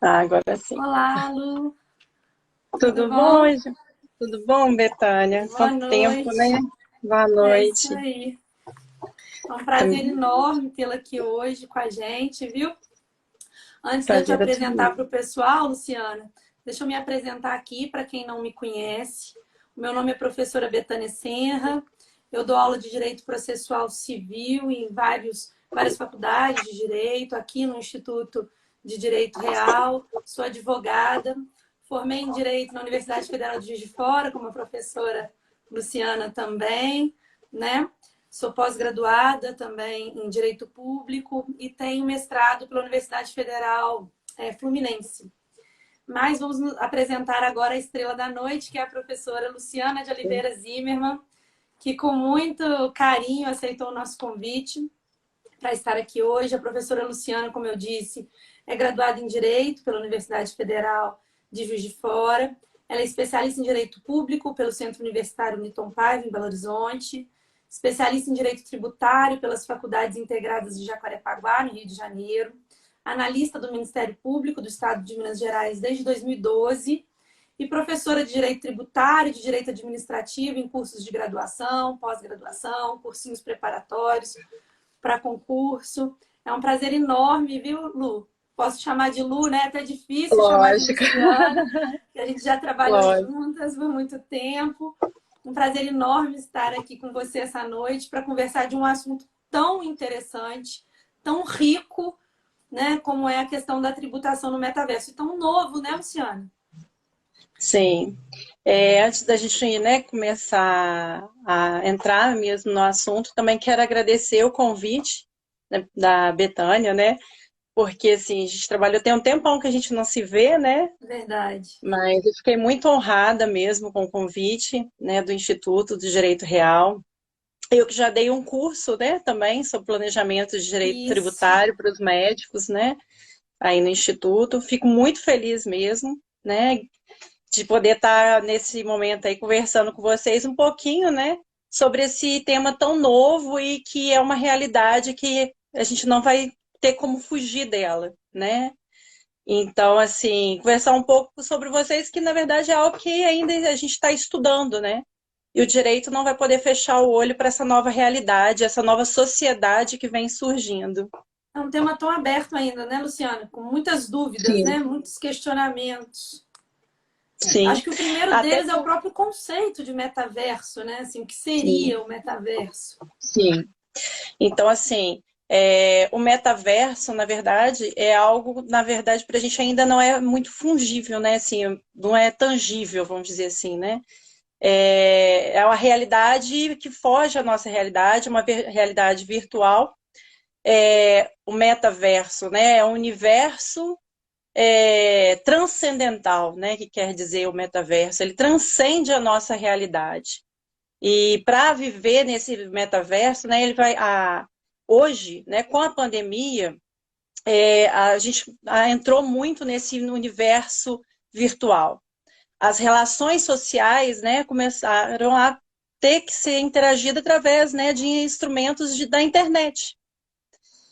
Ah, agora sim. Olá, Lu, tudo Tudo bom, bom? Tudo bom, Betânia? Boa Quanto tempo, né? noite. Boa É isso noite. aí. É um prazer enorme tê-la aqui hoje com a gente, viu? Antes de eu te Prazer é todo apresentar meu. para o pessoal, Luciana, deixa eu me apresentar aqui para quem não me conhece. O meu nome é professora Betânia Senra. Eu dou aula de Direito Processual Civil em várias faculdades de Direito, aqui no Instituto de Direito Real. Sou advogada. Formei em Direito na Universidade Federal de Juiz de Fora, como a professora Luciana também, né? Sou pós-graduada também em Direito Público e tenho mestrado pela Universidade Federal Fluminense. Mas vamos nos apresentar agora a estrela da noite, que é a professora Luciana de Oliveira Zimmermann, que com muito carinho aceitou o nosso convite para estar aqui hoje. A professora Luciana, como eu disse, é graduada em Direito pela Universidade Federal de Juiz de Fora. Ela é especialista em Direito Público pelo Centro Universitário Newton Paiva, em Belo Horizonte. Especialista em Direito Tributário pelas Faculdades Integradas de Jacarepaguá, no Rio de Janeiro. Analista do Ministério Público do Estado de Minas Gerais desde 2012 e professora de Direito Tributário e de Direito Administrativo em cursos de graduação, pós-graduação, cursinhos preparatórios para concurso. É um prazer enorme, viu, Lu? Posso chamar de Lu, né? Até difícil chamar de Lógico, Luciana, que a gente já trabalhou lógico. juntas por muito tempo. Um prazer enorme estar aqui com você essa noite para conversar de um assunto tão interessante, tão rico, né? Como é a questão da tributação no metaverso. E tão novo, né, Luciana? Sim. Antes da gente, né, começar a entrar mesmo no assunto, também quero agradecer o convite, né, da Betânia, né? Porque assim, a gente trabalhou tem um tempão que a gente não se vê, né? Verdade. Mas eu fiquei muito honrada mesmo com o convite, né, do Instituto do Direito Real. Eu que já dei um curso, né, também sobre planejamento de direito Isso. tributário para os médicos, né, aí no Instituto. Fico muito feliz mesmo, né, de poder estar nesse momento aí conversando com vocês um pouquinho, né, sobre esse tema tão novo e que é uma realidade que a gente não vai ter como fugir dela, né? Então, assim, conversar um pouco sobre vocês, que na verdade é algo que ainda a gente está estudando, né? E o direito não vai poder fechar o olho para essa nova realidade, essa nova sociedade que vem surgindo. É um tema tão aberto ainda, né, Luciana? Com muitas dúvidas, Sim, né? Muitos questionamentos. sim. Acho que o primeiro Até deles é o próprio conceito de metaverso, né? Assim, o que sim, seria o metaverso? sim. Então, assim, o metaverso, na verdade, é algo, na verdade, para a gente ainda não é muito fungível, né? Assim, não é tangível, vamos dizer assim, né? É uma realidade que foge à nossa realidade, uma realidade virtual. O metaverso, né? É um universo transcendental, né? Que quer dizer o metaverso. Ele transcende a nossa realidade. E para viver nesse metaverso, né? Hoje, né? Com a pandemia, a gente entrou muito nesse universo virtual. As relações sociais, né, começaram a ter que ser interagidas através, né, de instrumentos da internet.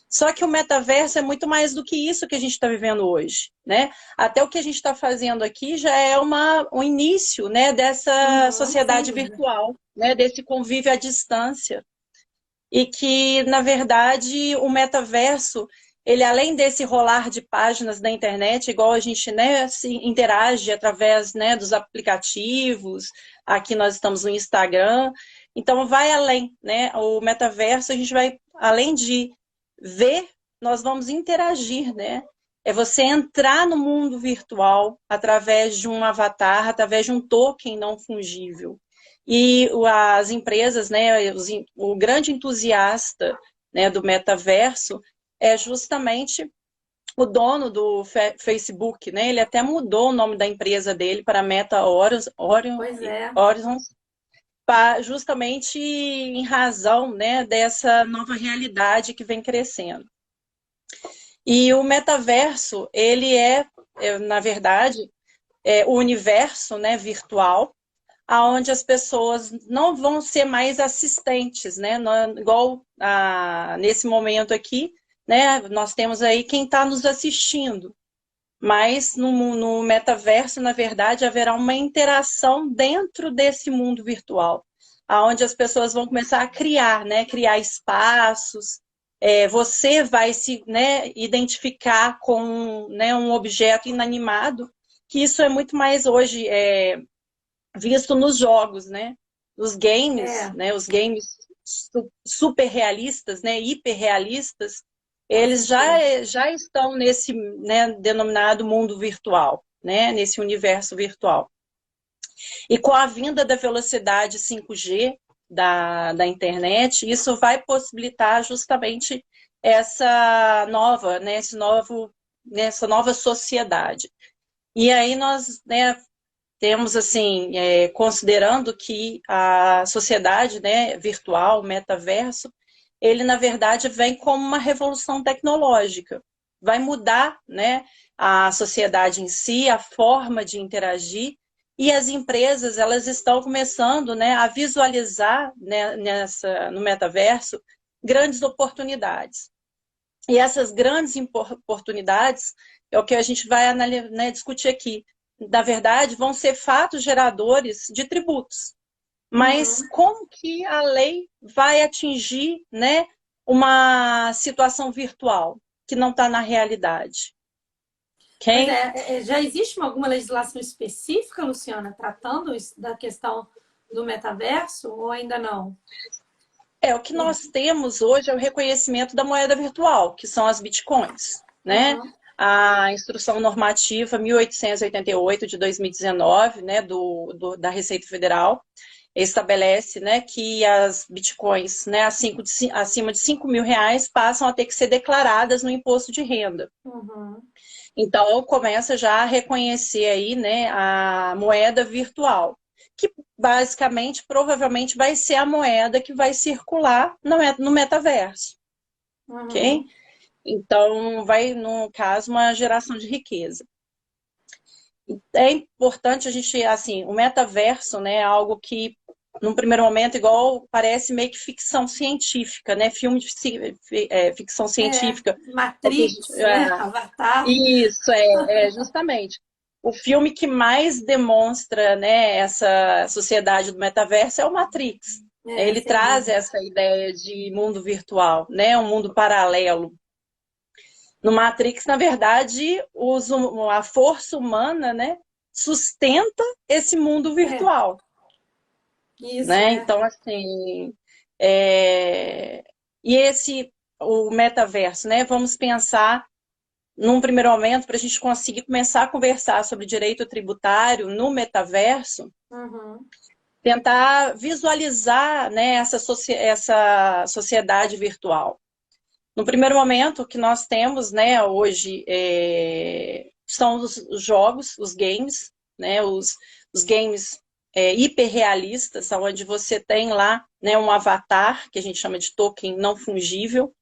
Só que o metaverso é muito mais do que isso que a gente está vivendo hoje, né? Até o que a gente está fazendo aqui já é um início, né, dessa Uhum, sem sociedade dúvida. virtual, né, desse convívio à distância. E que, na verdade, o metaverso, ele além desse rolar de páginas da internet, igual a gente, né, se interage através, né, dos aplicativos, aqui nós estamos no Instagram, então vai além, né, o metaverso a gente vai, além de ver, nós vamos interagir, né, é você entrar no mundo virtual através de um avatar, através de um token não fungível. E as empresas, né, o grande entusiasta, né, do metaverso é justamente o dono do Facebook, né? Ele até mudou o nome da empresa dele para Meta Pois é. Horizons, justamente em razão, né, dessa nova realidade que vem crescendo. E o metaverso, ele na verdade, o universo, né, virtual, aonde as pessoas não vão ser mais assistentes, né? Igual nesse momento aqui, né? Nós temos aí quem está nos assistindo. mas no metaverso, na verdade, haverá uma interação dentro desse mundo virtual, onde as pessoas vão começar a criar, né? Criar espaços. Você vai se, né, identificar com, né, um objeto inanimado, que isso é muito mais hoje visto nos jogos, né? Os games, É, né? Os games super realistas, né? Hiper realistas, com eles certeza. já estão nesse, né, denominado mundo virtual, né? Nesse universo virtual. E com a vinda da velocidade 5G da internet, isso vai possibilitar justamente essa nova, né, nessa nova sociedade. E aí nós, né, temos assim, considerando que a sociedade, né, virtual, metaverso, ele na verdade vem como uma revolução tecnológica. Vai mudar, né, a sociedade em si, a forma de interagir, e as empresas elas estão começando, né, a visualizar, né, no metaverso grandes oportunidades. E essas grandes oportunidades é o que a gente vai, né, discutir aqui. Na verdade, vão ser fatos geradores de tributos. Mas Uhum. como que a lei vai atingir, né, uma situação virtual que não está na realidade? Pois Ok? já existe alguma legislação específica, Luciana, tratando da questão do metaverso ou ainda não? O que nós temos hoje é o reconhecimento da moeda virtual, que são as bitcoins, né? Uhum. A instrução normativa 1888 de 2019, né, da Receita Federal, estabelece, né, que as bitcoins, né, acima de 5 mil reais passam a ter que ser declaradas no imposto de renda. Uhum. Então, começa já a reconhecer aí, né, a moeda virtual, que basicamente, provavelmente, vai ser a moeda que vai circular no metaverso, ok? Uhum. Então, vai, no caso, uma geração de riqueza. É importante a gente, assim, o metaverso, né, é algo que, num primeiro momento, igual parece meio que ficção científica, né, filme de ficção científica. Matrix, né? Avatar. Isso, justamente. O filme que mais demonstra, né, essa sociedade do metaverso é o Matrix. Ele Sem traz dúvida. essa ideia de mundo virtual, né, um mundo paralelo. No Matrix, na verdade, a força humana, né, sustenta esse mundo É, virtual, isso, né? é. Então, assim, é... e o metaverso, né? Vamos pensar num primeiro momento, para a gente conseguir começar a conversar sobre direito tributário no metaverso, Uhum. tentar visualizar, né, essa sociedade virtual. No primeiro momento, o que nós temos, né, hoje são os jogos, os games, né, os games hiperrealistas, onde você tem lá, né, um avatar, que a gente chama de token não fungível.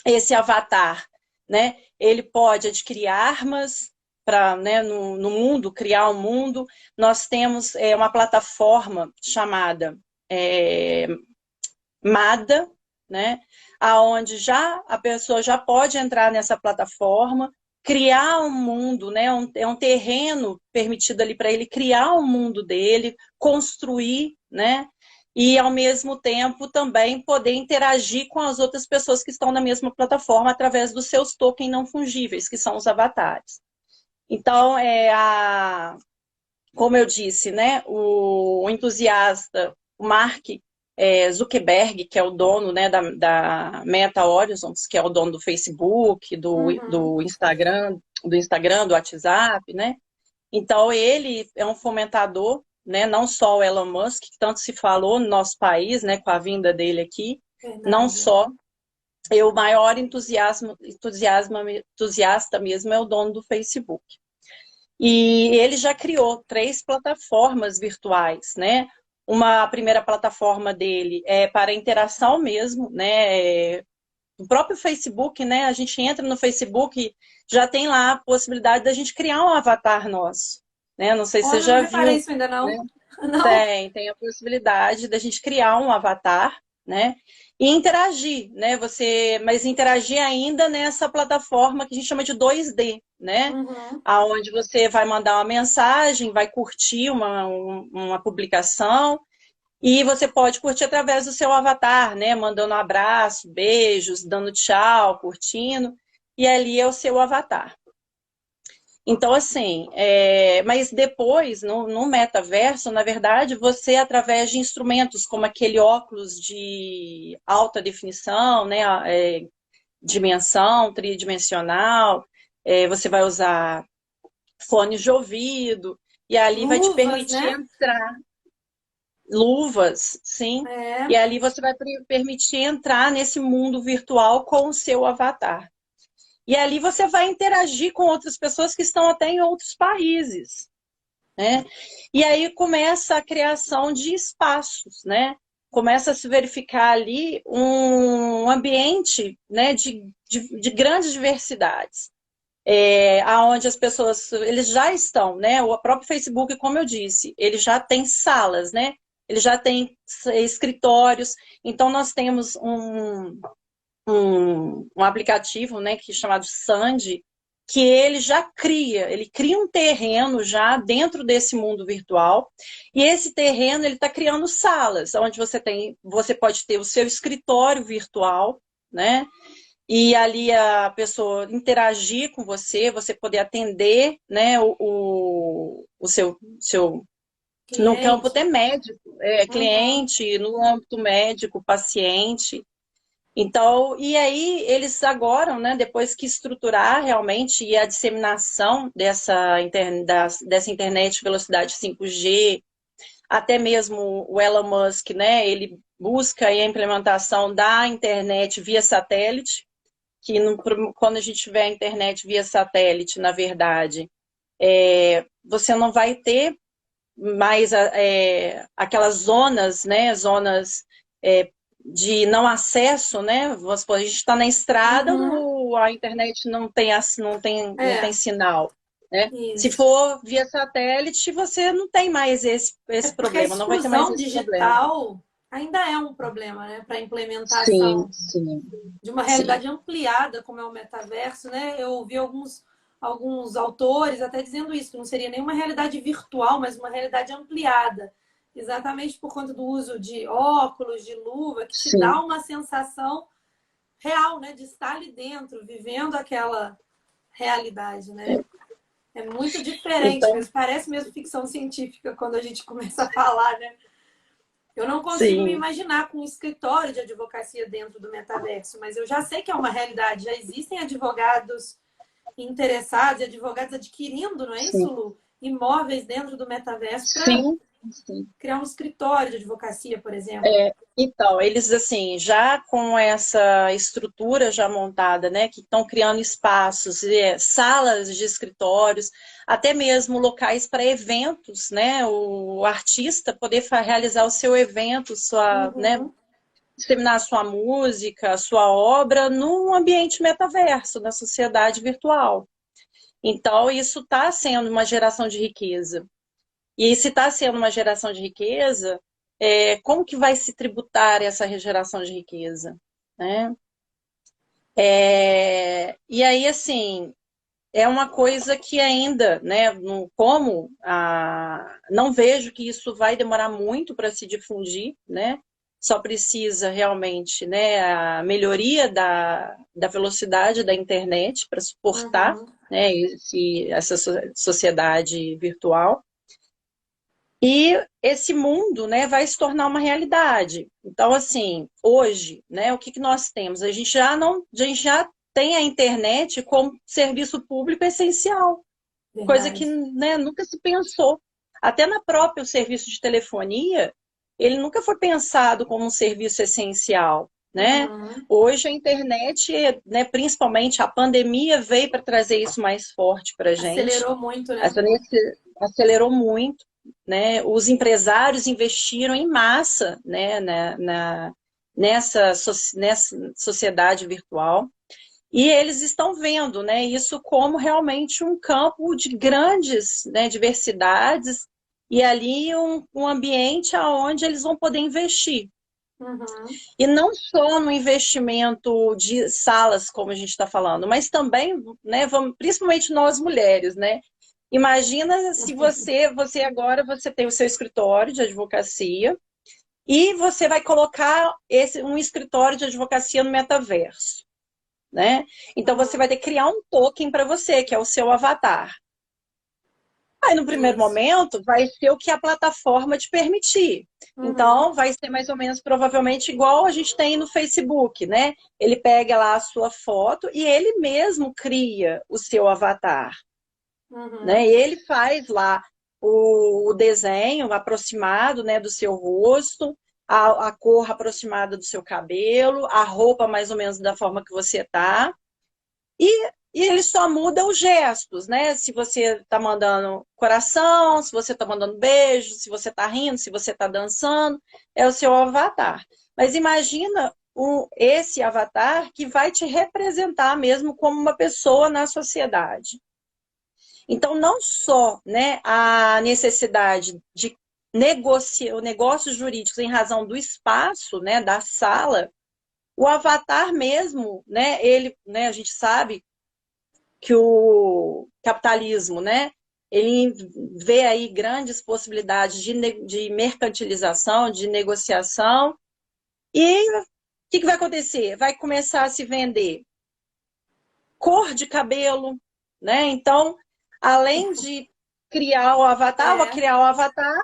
Esse avatar, né, ele pode adquirir armas para, né, no mundo, criar um mundo. Nós temos uma plataforma chamada MADA, né, aonde já a pessoa já pode entrar nessa plataforma, criar um mundo, né, um terreno permitido ali para ele criar um mundo dele, construir, né, e ao mesmo tempo também poder interagir com as outras pessoas que estão na mesma plataforma através dos seus tokens não fungíveis, que são os avatares. Então, como eu disse, né, o entusiasta, o Mark Zuckerberg, que é o dono, né, da Meta Horizons, que é o dono do Facebook, Uhum. do Instagram, do WhatsApp, né? Então ele é um fomentador, né? Não só o Elon Musk, que tanto se falou no nosso país, né, com a vinda dele aqui, não Verdade. só. O maior entusiasta mesmo é o dono do Facebook. E ele já criou 3 plataformas virtuais, né? Uma primeira plataforma dele é para interação mesmo, né? O próprio Facebook, né? A gente entra no Facebook, já tem lá a possibilidade da gente criar um avatar nosso, né? Não sei se você Olha, não já reparei viu, isso ainda né? não. Não. Tem a possibilidade da gente criar um avatar. né? E interagir, né? Mas interagir ainda nessa plataforma que a gente chama de 2D, né? Uhum. Aonde você vai mandar uma mensagem, vai curtir uma publicação, e você pode curtir através do seu avatar, né? Mandando um abraço, beijos, dando tchau, curtindo, e ali é o seu avatar. Então, assim, mas depois, no metaverso, na verdade, você, através de instrumentos como aquele óculos de alta definição, né, dimensão tridimensional, você vai usar fones de ouvido, e ali vai te Luvas, permitir né? entrar, luvas, sim, É. e ali você vai permitir entrar nesse mundo virtual com o seu avatar. E ali você vai interagir com outras pessoas que estão até em outros países, né? E aí começa a criação de espaços, né? Começa a se verificar ali um ambiente, né, de grandes diversidades, aonde as pessoas, eles já estão, né? O próprio Facebook, como eu disse, ele já tem salas, né? Ele já tem escritórios. Então nós temos um aplicativo, né, que é chamado Sandy, que ele cria um terreno já dentro desse mundo virtual, e esse terreno ele está criando salas, onde você pode ter o seu escritório virtual, né? E ali a pessoa interagir com você, você poder atender, né, o seu no campo Cliente. até médico, Uhum. cliente, no âmbito médico, paciente. Então, e aí eles agora, né, depois que estruturar realmente e a disseminação dessa internet velocidade 5G, até mesmo o Elon Musk, né, ele busca aí a implementação da internet via satélite, que quando a gente tiver a internet via satélite, na verdade, você não vai ter mais aquelas zonas, né, zonas de não acesso, né? Vamos supor, a gente está na estrada, Uhum. a internet não tem É, sinal, né? Se isso. for via satélite, você não tem mais É esse porque a problema, não vai ter mais exclusão esse problema. digital ainda é um problema, né, para a Sim, implementação sim, de uma sim, realidade ampliada, como é o metaverso, né? Eu ouvi alguns autores até dizendo isso, que não seria nenhuma realidade virtual, mas uma realidade ampliada. Exatamente por conta do uso de óculos, de luva, que te dá sim. uma sensação real, né? De estar ali dentro, vivendo aquela realidade, né? É muito diferente Então, mesmo. Parece mesmo ficção científica quando a gente começa a falar, né? Eu não consigo me sim, imaginar com um escritório de advocacia dentro do metaverso, mas eu já sei que é uma realidade. Já existem advogados interessados e advogados adquirindo, não é isso, sim, Lu? Imóveis dentro do metaverso para sim, sim. criar um escritório de advocacia, por exemplo. Então, eles assim, já com essa estrutura já montada, né, que estão criando espaços, salas de escritórios, até mesmo locais para eventos, né, o artista poder realizar o seu evento, né, Uhum. disseminar a sua música, a sua obra num ambiente metaverso, na sociedade virtual. Então, isso está sendo uma geração de riqueza. E se está sendo uma geração de riqueza, como que vai se tributar essa geração de riqueza? Né? E aí, assim, é uma coisa que ainda, né, não vejo que isso vai demorar muito para se difundir, né? Só precisa realmente, né, a melhoria da velocidade da internet para suportar, Uhum. né, essa sociedade virtual. E esse mundo, né, vai se tornar uma realidade. Então, assim, hoje, né, o que que nós temos? A gente já não, a gente já tem a internet como serviço público essencial, coisa que, Verdade. né, nunca se pensou. Até na própria serviço de telefonia, ele nunca foi pensado como um serviço essencial, né? Uhum. Hoje a internet, né, principalmente a pandemia veio para trazer isso mais forte para a gente. Acelerou muito, né? Essa acelerou muito, né? Os empresários investiram em massa, né, nessa sociedade virtual. E eles estão vendo, né, isso como realmente um campo de grandes, né, diversidades e ali um ambiente onde eles vão poder investir. Uhum. E não só no investimento de salas, como a gente está falando, mas também, né, vamos, principalmente nós mulheres, né? Imagina se você agora você tem o seu escritório de advocacia e você vai colocar um escritório de advocacia no metaverso, né? Então você vai Uhum. ter que criar um token para você, que é o seu avatar. Aí, no primeiro Isso. momento, vai ser o que a plataforma te permitir. Uhum. Então, vai ser mais ou menos, provavelmente, igual a gente tem no Facebook, né? Ele pega lá a sua foto e ele mesmo cria o seu avatar, né? Uhum. E ele faz lá o desenho aproximado, né, do seu rosto, a cor aproximada do seu cabelo, a roupa mais ou menos da forma que você tá. E ele só muda os gestos, né? Se você está mandando coração, se você está mandando beijo, se você está rindo, se você está dançando, é o seu avatar. Mas imagina esse avatar que vai te representar mesmo como uma pessoa na sociedade. Então, não só, né, a necessidade de negócios jurídicos em razão do espaço, né, da sala, o avatar mesmo, né, ele, né, a gente sabe que o capitalismo, né, ele vê aí grandes possibilidades de mercantilização, de negociação, e o que vai acontecer? Vai começar a se vender cor de cabelo, né? Então, além de criar o avatar, vou É. criar o avatar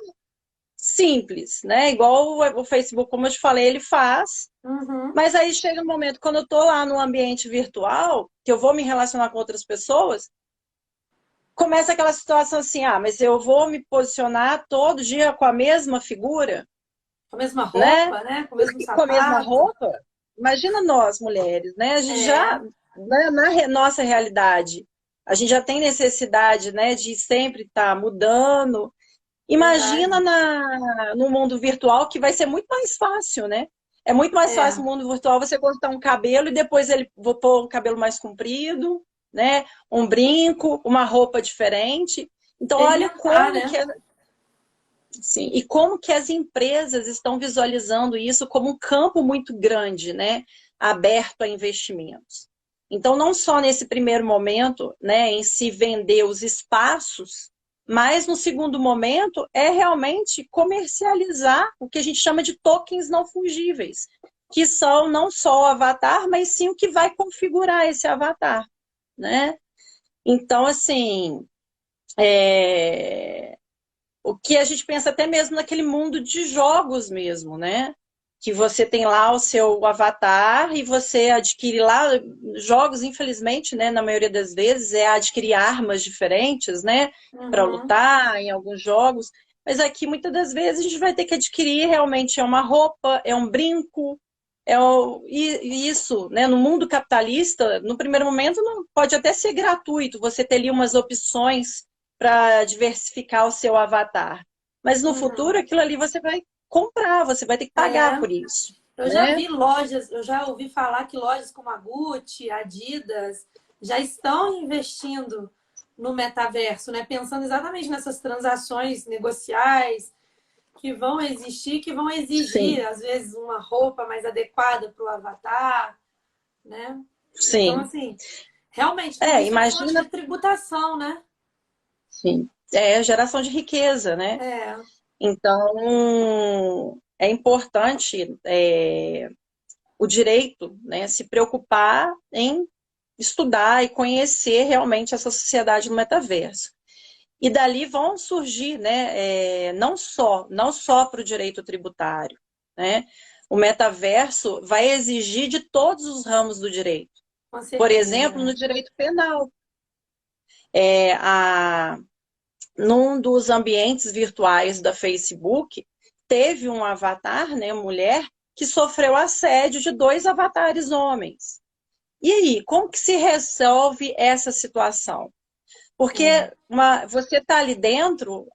simples, né? Igual o Facebook, como eu te falei, ele faz. Uhum. Mas aí chega um momento, quando eu estou lá no ambiente virtual, que eu vou me relacionar com outras pessoas, começa aquela situação assim, ah, mas eu vou me posicionar todo dia com a mesma figura, Com a mesma né? roupa, né? Com o mesmo Com a mesma sapato. roupa. Imagina nós, mulheres, né? A gente já, É. nossa realidade, a gente já tem necessidade, né, de sempre estar mudando. Imagina Verdade. no mundo virtual que vai ser muito mais fácil, né? É muito mais fácil É. no mundo virtual você cortar um cabelo e depois ele vou pôr um cabelo mais comprido, né? Um brinco, uma roupa diferente. Então, olha Experimentar, como né? que sim, e como que as empresas estão visualizando isso como um campo muito grande, né? Aberto a investimentos. Então, não só nesse primeiro momento, né, em se vender os espaços, mas no segundo momento é realmente comercializar o que a gente chama de tokens não fungíveis, que são não só o avatar, mas sim o que vai configurar esse avatar, né? Então, assim, o que a gente pensa até mesmo naquele mundo de jogos mesmo, né? Que você tem lá o seu avatar e você adquire lá jogos, infelizmente, né, na maioria das vezes é adquirir armas diferentes, né, para Uhum. lutar em alguns jogos. Mas aqui muitas das vezes a gente vai ter que adquirir realmente é uma roupa, é um brinco, e isso, né, no mundo capitalista, no primeiro momento não pode até ser gratuito, você ter ali umas opções para diversificar o seu avatar. Mas no futuro, Uhum. aquilo ali você vai comprar, você vai ter que pagar É. por isso, Eu já né? vi lojas, eu já ouvi falar que lojas como a Gucci, a Adidas, já estão investindo no metaverso, né? Pensando exatamente nessas transações negociais que vão existir, que vão exigir, Sim, às vezes, uma roupa mais adequada para o avatar, né? Então, sim. assim, realmente, tudo isso é fonte Imagina, de tributação, né? sim. É geração de riqueza, né? É, Então, é importante o direito, né, se preocupar em estudar e conhecer realmente essa sociedade no metaverso. E dali vão surgir, né, não só para o direito tributário, né? O metaverso vai exigir de todos os ramos do direito. com Por certeza. exemplo, no direito penal. É, num dos ambientes virtuais da Facebook, teve um avatar, né, mulher, que sofreu assédio de dois avatares homens. E aí, como que se resolve essa situação? Porque É, você está ali dentro,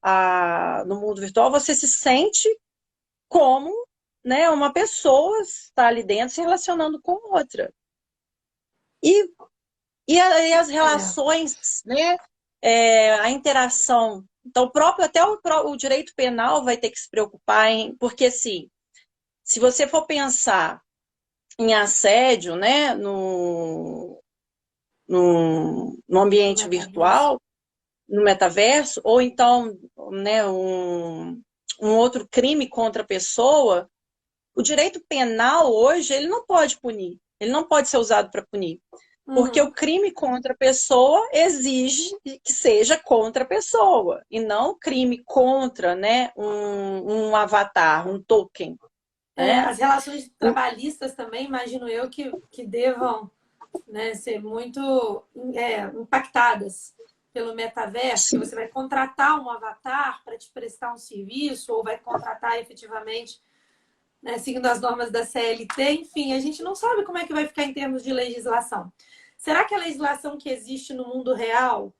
no mundo virtual, você se sente como, né, uma pessoa está ali dentro se relacionando com outra. E, e as é. relações, né, a interação. Então, até o direito penal vai ter que se preocupar em, porque assim, se você for pensar em assédio, né, no No ambiente metaverso. virtual, no metaverso, ou então, né, um outro crime contra a pessoa, o direito penal hoje, ele não pode punir, ele não pode ser usado para punir, porque o Uhum. crime contra a pessoa exige que seja contra a pessoa, e não crime contra, né, um avatar, um token, né? As relações trabalhistas também, imagino eu, que devam, né, ser muito impactadas pelo metaverso, que Sim. você vai contratar um avatar para te prestar um serviço, ou vai contratar efetivamente, né, seguindo as normas da CLT. Enfim, a gente não sabe como é que vai ficar em termos de legislação. Será que a legislação que existe no mundo real,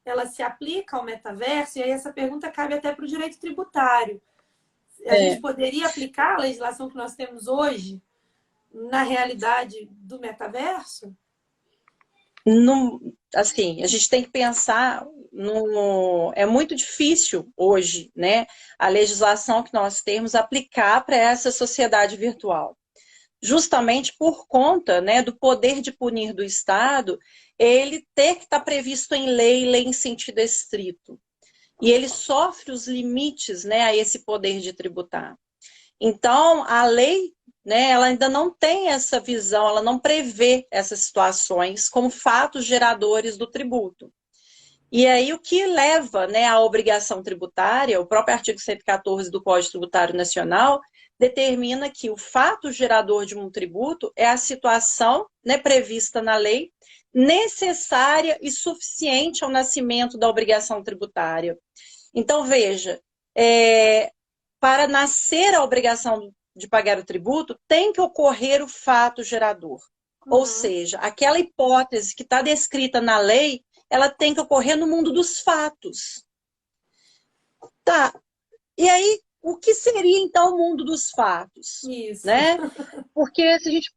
ela se aplica ao metaverso? E aí essa pergunta cabe até para o direito tributário. A gente É, poderia aplicar a legislação que nós temos hoje na realidade do metaverso? não, assim, a gente tem que pensar no. É muito difícil hoje, né, a legislação que nós temos aplicar para essa sociedade virtual. Justamente por conta, né, do poder de punir do Estado, ele ter que estar previsto em lei, lei em sentido estrito. E ele sofre os limites, né, a esse poder de tributar. Então, a lei, né, ela ainda não tem essa visão, ela não prevê essas situações como fatos geradores do tributo. E aí o que leva, né, à obrigação tributária, o próprio artigo 114 do Código Tributário Nacional determina que o fato gerador de um tributo é a situação, né, prevista na lei necessária e suficiente ao nascimento da obrigação tributária. Então, veja, para nascer a obrigação de pagar o tributo, tem que ocorrer o fato gerador. Ou Uhum. seja, aquela hipótese que está descrita na lei, ela tem que ocorrer no mundo dos fatos. Tá. E aí, o que seria então o mundo dos fatos? Isso. Né? Porque se a gente.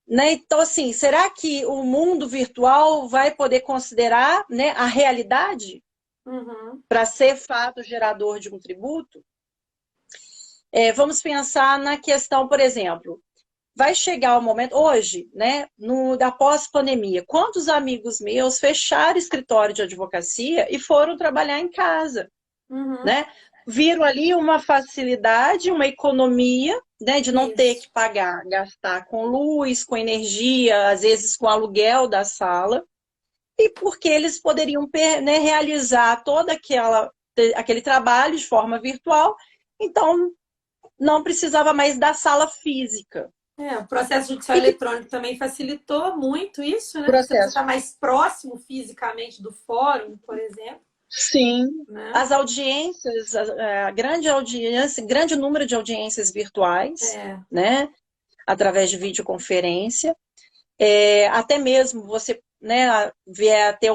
Né? Então, assim, será que o mundo virtual vai poder considerar, né, a realidade Uhum. para ser fato gerador de um tributo? Vamos pensar na questão, por exemplo, vai chegar o momento, hoje, né, da pós-pandemia, quantos amigos meus fecharam escritório de advocacia e foram trabalhar em casa, Uhum. né? Viram ali uma facilidade, uma economia, né, de não ter Isso. que pagar, gastar com luz, com energia, às vezes com aluguel da sala, e porque eles poderiam, né, realizar aquele trabalho de forma virtual, então não precisava mais da sala física. O processo judicial E que eletrônico também facilitou muito isso, né? Você precisa processo? estar mais próximo fisicamente do fórum, por exemplo, Sim. né? As audiências, a grande audiência, grande número de audiências virtuais, É. né? Através de videoconferência. Até mesmo você, né, vier a ter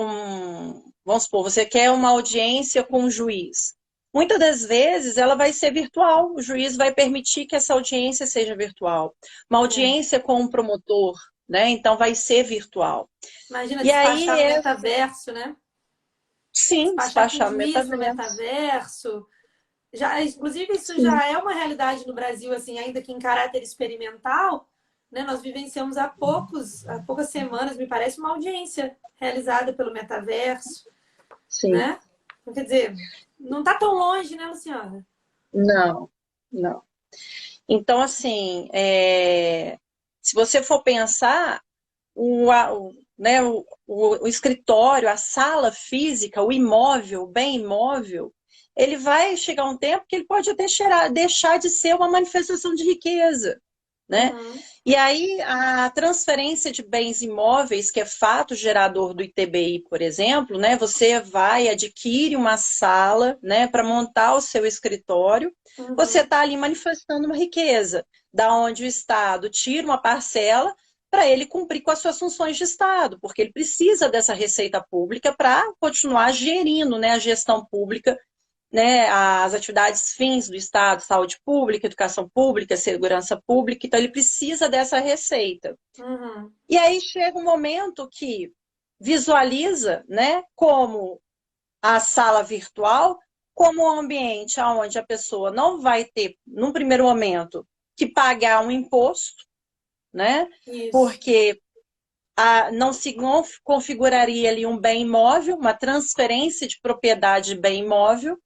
vamos supor, você quer uma audiência com um juiz. Muitas das vezes ela vai ser virtual, o juiz vai permitir que essa audiência seja virtual. Uma É. audiência com um promotor, né, então vai ser virtual. Imagina E despachar aí, no metaverso, né? sim, Despachar com despachar juiz no metaverso. metaverso. Já, inclusive, isso Sim. já é uma realidade no Brasil, assim, ainda que em caráter experimental, né? Nós vivenciamos há poucas semanas, me parece, uma audiência realizada pelo metaverso, Sim. né? Então, quer dizer, não está tão longe, né, Luciana? Não, não. Então, assim, se você for pensar, né, o escritório, a sala física, o imóvel, o bem imóvel, ele vai chegar um tempo que ele pode até deixar de ser uma manifestação de riqueza, né? Uhum. E aí a transferência de bens imóveis, que é fato gerador do ITBI, por exemplo, né? Você vai, adquire uma sala, né, para montar o seu escritório, você Uhum. está ali manifestando uma riqueza, da onde o Estado tira uma parcela para ele cumprir com as suas funções de Estado, porque ele precisa dessa receita pública para continuar gerindo, né, a gestão pública, né, as atividades fins do Estado, saúde pública, educação pública, segurança pública, então ele precisa dessa receita. Uhum. E aí chega um momento que visualiza, né, como a sala virtual, como um ambiente onde a pessoa não vai ter, num primeiro momento, que pagar um imposto, né? Isso. Porque não se configuraria ali um bem imóvel, uma transferência de propriedade de bem imóvel.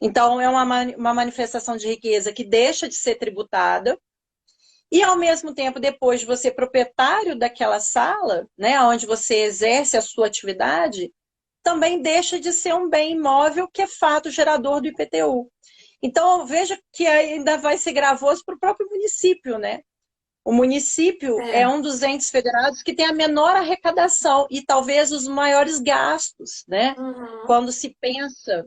Então, é uma manifestação de riqueza que deixa de ser tributada. E, ao mesmo tempo, depois de você ser proprietário daquela sala, né, onde você exerce a sua atividade, também deixa de ser um bem imóvel que é fato gerador do IPTU. Então, veja que ainda vai ser gravoso para o próprio município, né? O município é um dos entes federados que tem a menor arrecadação e talvez os maiores gastos, né? Uhum. Quando se pensa,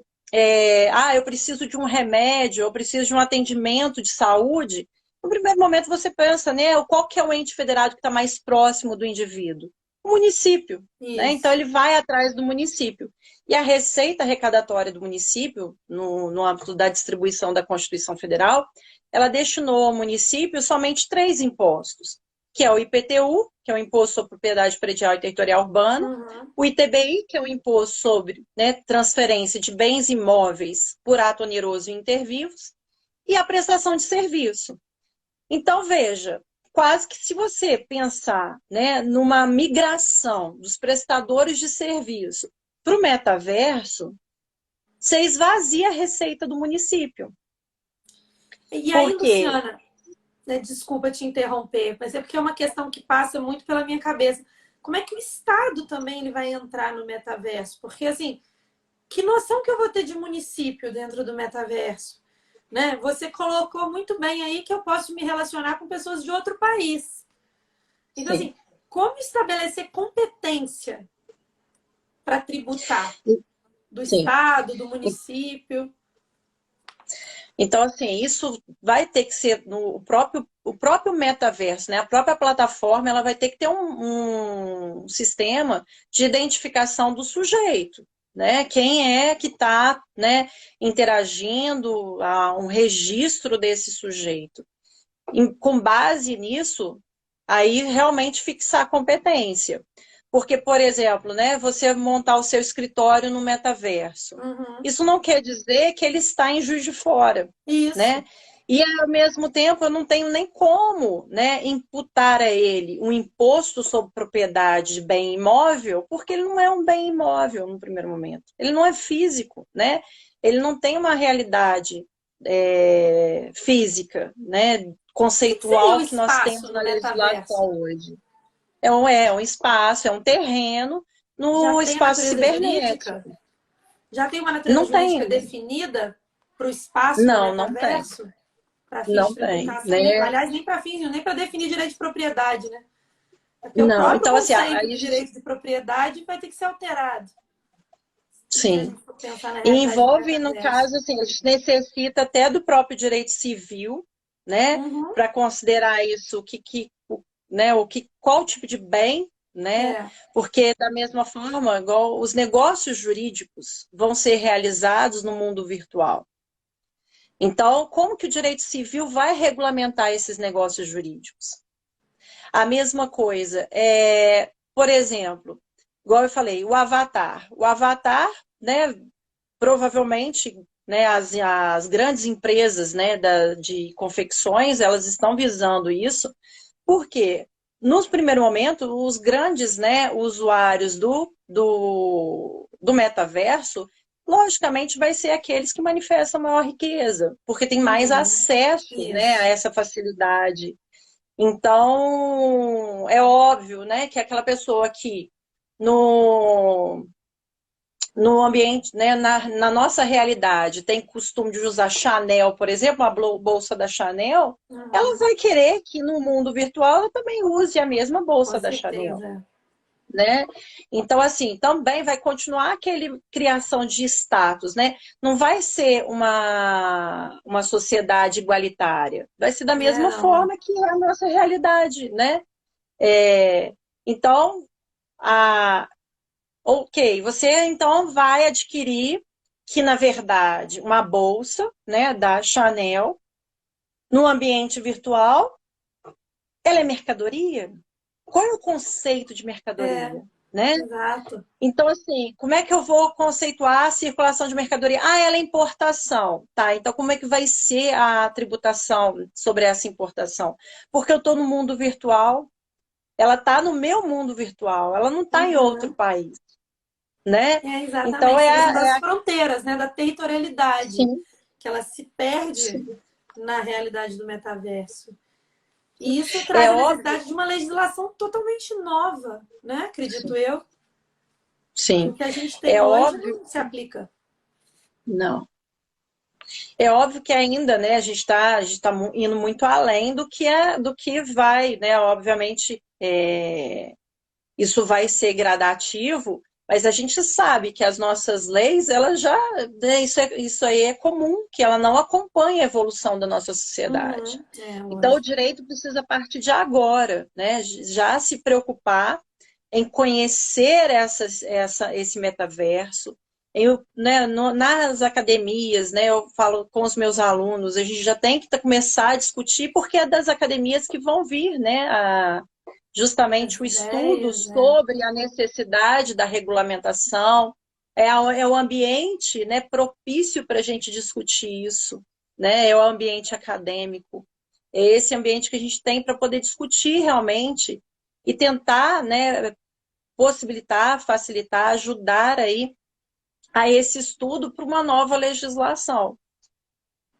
eu preciso de um remédio, eu preciso de um atendimento de saúde. No primeiro momento você pensa, né? Qual que é o ente federado que está mais próximo do indivíduo? O município, né? Então ele vai atrás do município. E a receita arrecadatória do município, no âmbito da distribuição da Constituição Federal, ela destinou ao município somente 3 impostos, que é o IPTU, que é o Imposto sobre Propriedade Predial e Territorial Urbana, o ITBI, que é o Imposto sobre, né, transferência de bens imóveis por ato oneroso e intervivos, e a prestação de serviço. Então, veja, quase que se você pensar, né, numa migração dos prestadores de serviço para o metaverso, você esvazia a receita do município. E aí, Luciana, né, desculpa te interromper, mas é porque é uma questão que passa muito pela minha cabeça. Como é que o Estado também ele vai entrar no metaverso? Porque, assim, que noção que eu vou ter de município dentro do metaverso? Né? Você colocou muito bem aí que eu posso me relacionar com pessoas de outro país. Então, assim, como estabelecer competência para tributar do Estado, do município? Então, assim, isso vai ter que ser o próprio metaverso, né? A própria plataforma, ela vai ter que ter um sistema de identificação do sujeito, né? Quem é que está, né, interagindo, um registro desse sujeito. Com base nisso, aí realmente fixar a competência. Porque, por exemplo, né, você montar o seu escritório no metaverso. Isso não quer dizer que ele está em Juiz de Fora. Né? E, ao mesmo tempo, eu não tenho nem como, né, imputar a ele um imposto sobre propriedade de bem imóvel, porque ele não é um bem imóvel no primeiro momento. Ele não é físico, né? Ele não tem uma realidade física, né, conceitual que nós temos na legislação hoje. É um espaço, é um terreno no espaço cibernético. Já tem uma natureza jurídica definida para o espaço do metaverso? Para fins de tributação? Né? Aliás, nem para fins, nem para definir direito de propriedade, né? Porque não, o próprio então, assim, conceito de direito de propriedade vai ter que ser alterado. Sim. E envolve, no caso, assim, a gente necessita até do próprio direito civil, né? Para considerar isso, né, qual tipo de bem, né? Porque, da mesma forma, igual os negócios jurídicos vão ser realizados no mundo virtual. Então, como que o direito civil vai regulamentar esses negócios jurídicos? A mesma coisa, por exemplo, igual eu falei, o avatar. O avatar, né, provavelmente, né, as grandes empresas, né, de confecções, elas estão visando isso, porque, nos primeiros momentos, os grandes, né, usuários do metaverso, logicamente, vai ser aqueles que manifestam maior riqueza, porque tem mais acesso, né, a essa facilidade. Então, é óbvio, né, que aquela pessoa que no ambiente, né, na nossa realidade, tem costume de usar Chanel, por exemplo, a bolsa da Chanel, ela vai querer que no mundo virtual ela também use a mesma bolsa da Chanel. Né? Então, assim, também vai continuar aquele criação de status, né? Não vai ser uma sociedade igualitária, vai ser da mesma forma que é a nossa realidade, né? Então, ok, você então vai adquirir, que na verdade, uma bolsa, né, da Chanel, no ambiente virtual, ela é mercadoria? Qual é o conceito de mercadoria? né? Exato. Então, assim, como é que eu vou conceituar a circulação de mercadoria? Ah, ela é importação. Tá, então como é que vai ser a tributação sobre essa importação? Porque eu estou no mundo virtual, ela está no meu mundo virtual, ela não está em outro Uhum. país, né? Então, Exatamente. Essa questão das fronteiras, né? Da territorialidade, sim, que ela se perde sim. na realidade do metaverso. E isso É traz a óbvio, necessidade de uma legislação totalmente nova, né? Acredito eu, que o sim, que a gente tem é hoje óbvio, não se aplica. não. É óbvio que ainda, né, a gente tá indo muito além do que vai, né? Obviamente, isso vai ser gradativo, mas a gente sabe que as nossas leis, elas já, né, isso aí é comum, que ela não acompanha a evolução da nossa sociedade. Uhum. É, Então, o lógico. direito precisa, a partir de agora, né, já se preocupar em conhecer esse metaverso. Né, nas academias, né, eu falo com os meus alunos, a gente já tem que começar a discutir, porque é das academias que vão vir, né, justamente As o estudo ideias, né? sobre a necessidade da regulamentação, é o ambiente, né, propício para a gente discutir isso, né, é o ambiente acadêmico, é esse ambiente que a gente tem para poder discutir realmente e tentar, né, possibilitar, facilitar, ajudar aí a esse estudo para uma nova legislação.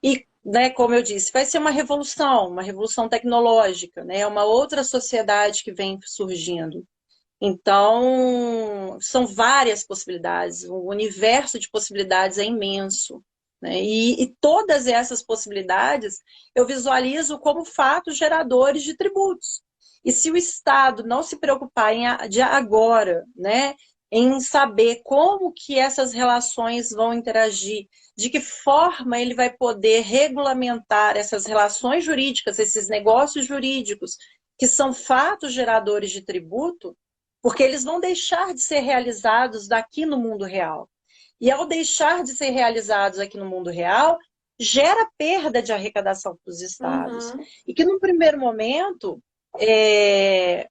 E, né, como eu disse, vai ser uma revolução tecnológica, né, uma outra sociedade que vem surgindo. Então, são várias possibilidades, o universo de possibilidades é imenso. Né? E todas essas possibilidades eu visualizo como fatos geradores de tributos. E se o Estado não se preocupar de agora, né, em saber como que essas relações vão interagir, de que forma ele vai poder regulamentar essas relações jurídicas, esses negócios jurídicos, que são fatos geradores de tributo, porque eles vão deixar de ser realizados daqui no mundo real. E ao deixar de ser realizados aqui no mundo real, gera perda de arrecadação para os estados. Uhum. E que, num primeiro momento, é,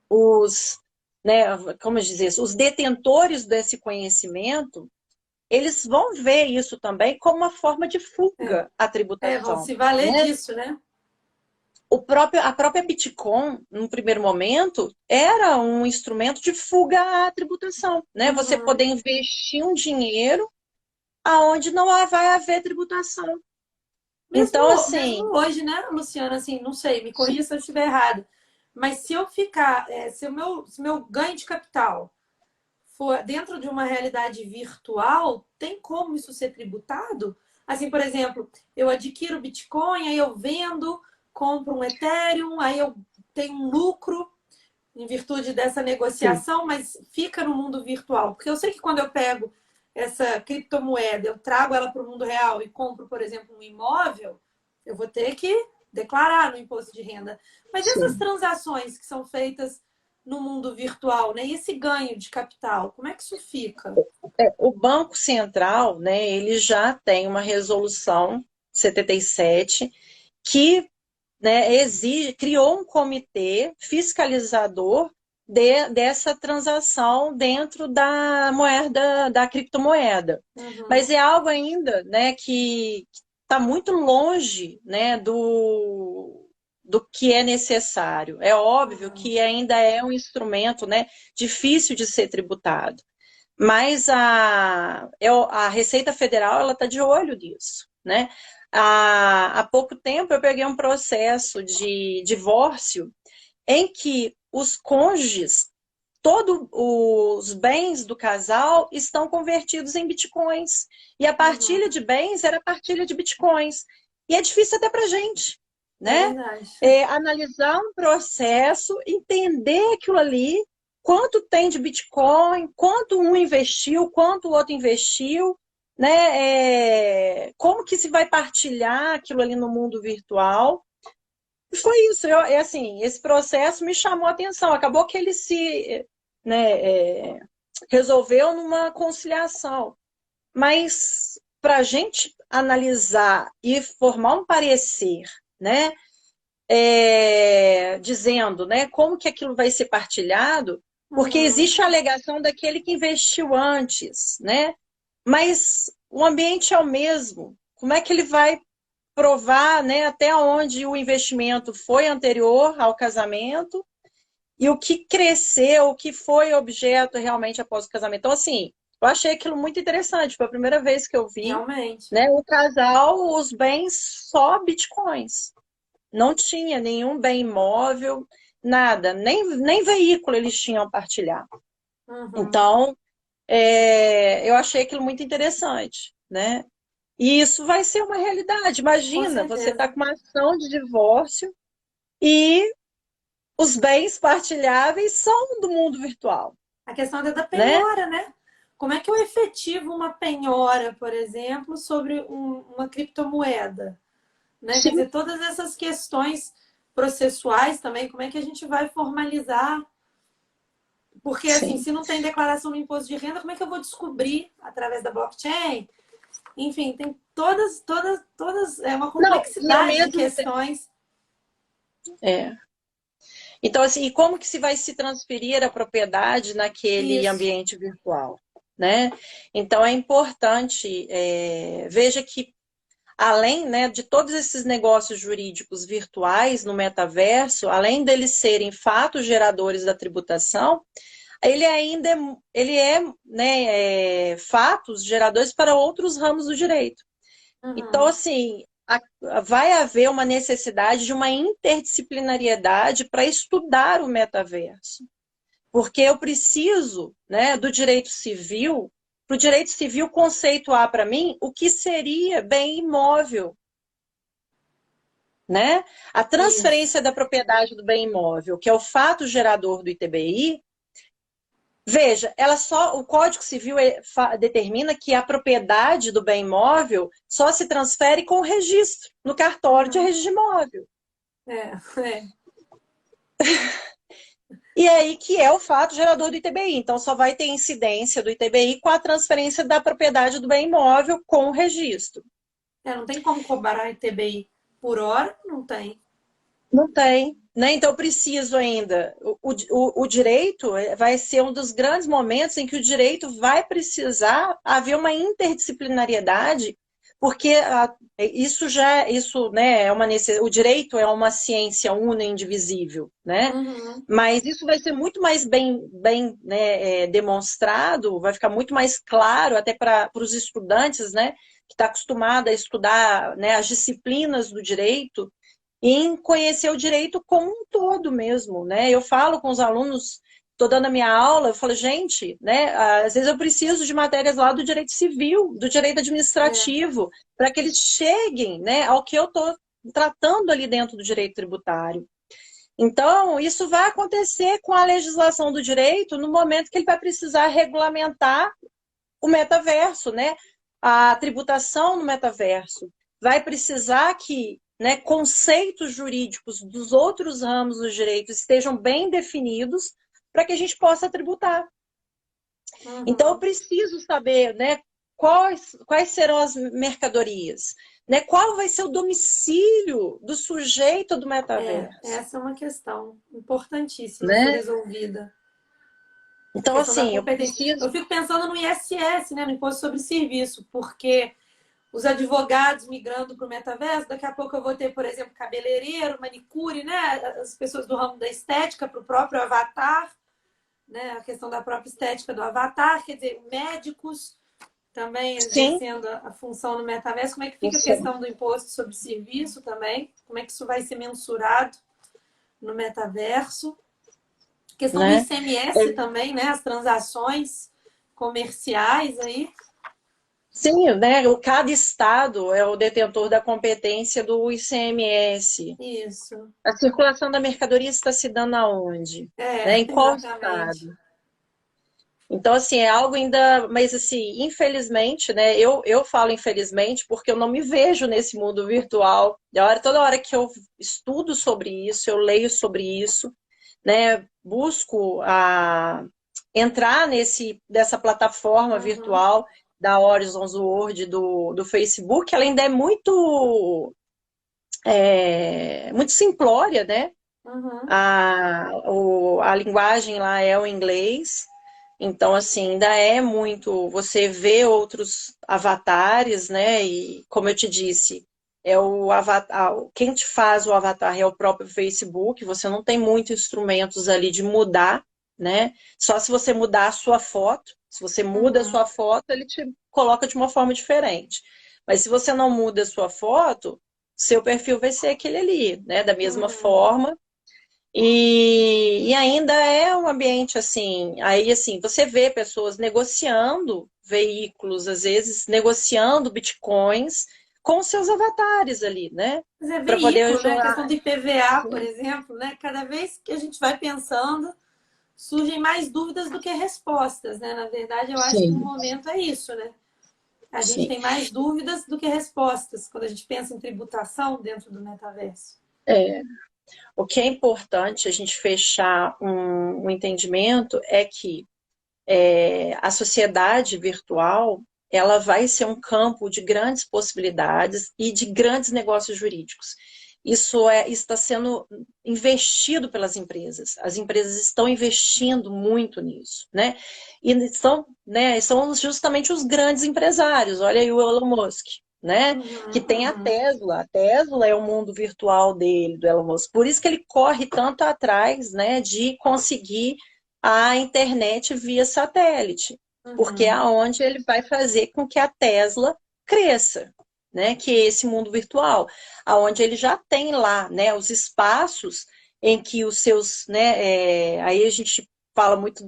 os, né, como dizer, os detentores desse conhecimento, eles vão ver isso também como uma forma de fuga à Vão tributação. se valer Né? disso, né? A própria Bitcoin, no primeiro momento, era um instrumento de fuga à tributação, né? Você Uhum. poder investir um dinheiro aonde não vai haver tributação. Então, Mesmo assim, hoje, né, Luciana, assim, não sei, me corrija se eu estiver errado, mas se eu ficar, se meu ganho de capital for dentro de uma realidade virtual, tem como isso ser tributado? Assim, por exemplo, eu adquiro Bitcoin, aí eu vendo, compro um Ethereum, aí eu tenho um lucro em virtude dessa sim, negociação, mas fica no mundo virtual. Porque eu sei que quando eu pego essa criptomoeda, eu trago ela para o mundo real e compro, por exemplo, um imóvel, eu vou ter que declarar no imposto de renda. Mas essas sim. transações que são feitas no mundo virtual, né? E esse ganho de capital, como é que isso fica? O Banco Central, né, ele já tem uma resolução 77 que, né, criou um comitê fiscalizador dessa transação dentro da moeda, da criptomoeda. Mas Uhum. é algo ainda, né, que está muito longe, né, do que é necessário. É óbvio Uhum. que ainda é um instrumento, né, difícil de ser tributado. Mas a Receita Federal ela está de olho nisso, né? Há pouco tempo eu peguei um processo de divórcio em que os cônjuges, todos os bens do casal estão convertidos em bitcoins. E a partilha Uhum. de bens era a partilha de bitcoins. E é difícil até para a gente, É né? verdade. Analisar um processo, entender aquilo ali, quanto tem de Bitcoin, quanto um investiu, quanto o outro investiu, né? Como que se vai partilhar aquilo ali no mundo virtual. E foi isso, assim, esse processo me chamou a atenção. Acabou que ele né, resolveu numa conciliação. Mas para a gente analisar e formar um parecer, né? Dizendo, né, como que aquilo vai ser partilhado, Porque Uhum. existe a alegação daquele que investiu antes, né? Mas o ambiente é o mesmo. Como é que ele vai provar, né, até onde o investimento foi anterior ao casamento e o que cresceu, o que foi objeto realmente após o casamento? Então, assim, eu achei aquilo muito interessante. Foi a primeira vez que eu vi, Realmente. né, o casal, os bens só bitcoins. Não tinha nenhum bem imóvel, nada, nem veículo eles tinham a partilhar. Uhum. Então, eu achei aquilo muito interessante, né? E isso vai ser uma realidade. Com Imagina, você está certeza. com uma ação de divórcio e os bens partilháveis são do mundo virtual, A questão é da né? penhora, né? Como é que eu efetivo uma penhora, por exemplo, sobre uma criptomoeda? Né? Quer Sim, dizer, todas essas questões processuais também, como é que a gente vai formalizar? Porque, assim, sim. se não tem declaração do imposto de renda, como é que eu vou descobrir através da blockchain? Enfim, tem é uma Não, e ao complexidade de mesmo tempo. questões. É. Então, assim, e como que se vai se transferir a propriedade naquele Isso. ambiente virtual, né? Então, é importante, veja que além, né, de todos esses negócios jurídicos virtuais no metaverso, além deles serem fatos geradores da tributação, ele ainda né, fatos geradores para outros ramos do direito. Então, Uhum. assim, vai haver uma necessidade de uma interdisciplinariedade para estudar o metaverso. Porque eu preciso, né, do direito civil, para o direito civil conceituar para mim o que seria bem imóvel, né? A Isso. transferência da propriedade do bem imóvel, que é o fato gerador do ITBI, veja, o Código Civil determina que a propriedade do bem imóvel só se transfere com registro no cartório de Uhum. registro de imóvel. É, é. E aí que é o fato gerador do ITBI. Então, só vai ter incidência do ITBI com a transferência da propriedade do bem imóvel com o registro. Não tem como cobrar ITBI por hora? Não tem. Não tem, né? Então, eu preciso ainda. O direito vai ser um dos grandes momentos em que o direito vai precisar haver uma interdisciplinariedade, porque isso, né, o direito é uma ciência una e indivisível, né? Uhum. Mas isso vai ser muito mais bem né, demonstrado, vai ficar muito mais claro até para os estudantes, né, que está acostumado a estudar, né, as disciplinas do direito, em conhecer o direito como um todo mesmo, né? Eu falo com os alunos, estou dando a minha aula, eu falo, gente, né? Às vezes eu preciso de matérias lá do direito civil, do direito É. administrativo, para que eles cheguem, né, ao que eu estou tratando ali dentro do direito tributário. Então, isso vai acontecer com a legislação do direito no momento que ele vai precisar regulamentar o metaverso, né? A tributação no metaverso. Vai precisar que, né, conceitos jurídicos dos outros ramos do direito estejam bem definidos para que a gente possa tributar. Então, eu Uhum. preciso saber, né, quais serão as mercadorias, né, qual vai ser o domicílio do sujeito do metaverso, Essa é uma questão importantíssima a ser né? resolvida. A Então, questão da assim, eu competência. preciso. Eu fico pensando no ISS, né, no Imposto sobre Serviço, porque os advogados migrando para o metaverso, daqui a pouco eu vou ter, por exemplo, cabeleireiro, manicure, né, as pessoas do ramo da estética para o próprio avatar, né, a questão da própria estética do avatar, quer dizer, médicos também Sim, exercendo a função no metaverso. Como é que fica a isso. questão do imposto sobre serviço também? Como é que isso vai ser mensurado no metaverso? A questão do Né? ICMS também, né? As transações comerciais aí. Sim, né? Cada estado é o detentor da competência do ICMS. Isso. A circulação da mercadoria está se dando aonde? Né? Em qual Exatamente. estado? Então, assim, é algo ainda, mas assim, infelizmente, né? Eu falo infelizmente porque eu não me vejo nesse mundo virtual. Toda hora que eu estudo sobre isso, eu leio sobre isso, né? Busco entrar dessa plataforma Uhum. virtual da Horizons World do Facebook, ela ainda é muito simplória, né? Uhum. A linguagem lá é o inglês, então, assim, ainda é muito. Você vê outros avatares, né? E, como eu te disse, é o avatar. Quem te faz o avatar é o próprio Facebook. Você não tem muitos instrumentos ali de mudar, né? Só se você mudar a sua foto. Se você muda a Uhum. sua foto, ele te coloca de uma forma diferente. Mas se você não muda a sua foto, seu perfil vai ser aquele ali, né? Da mesma Uhum. forma. E ainda é um ambiente assim, aí assim, você vê pessoas negociando veículos, às vezes negociando bitcoins com seus avatares ali, né? Mas é Para poder veículo, né? A questão jogar. do IPVA, por exemplo, né? Cada vez que a gente vai pensando, surgem mais dúvidas do que respostas, né? Na verdade, eu acho que no Sim, momento é isso, né? A gente sim. tem mais dúvidas do que respostas quando a gente pensa em tributação dentro do metaverso. É. O que é importante a gente fechar um entendimento é que a sociedade virtual ela vai ser um campo de grandes possibilidades e de grandes negócios jurídicos. Isso está sendo investido pelas empresas. As empresas estão investindo muito nisso, né? São justamente os grandes empresários. Olha aí o Elon Musk, né? Que Uhum, tem a uhum. Tesla. A Tesla é o mundo virtual dele, do Elon Musk. Por isso que ele corre tanto atrás, né, de conseguir a internet via satélite, porque é Uhum. onde ele vai fazer com que a Tesla cresça, né? Que é esse mundo virtual, aonde ele já tem lá, né? Os espaços em que os seus, né? Aí a gente fala muito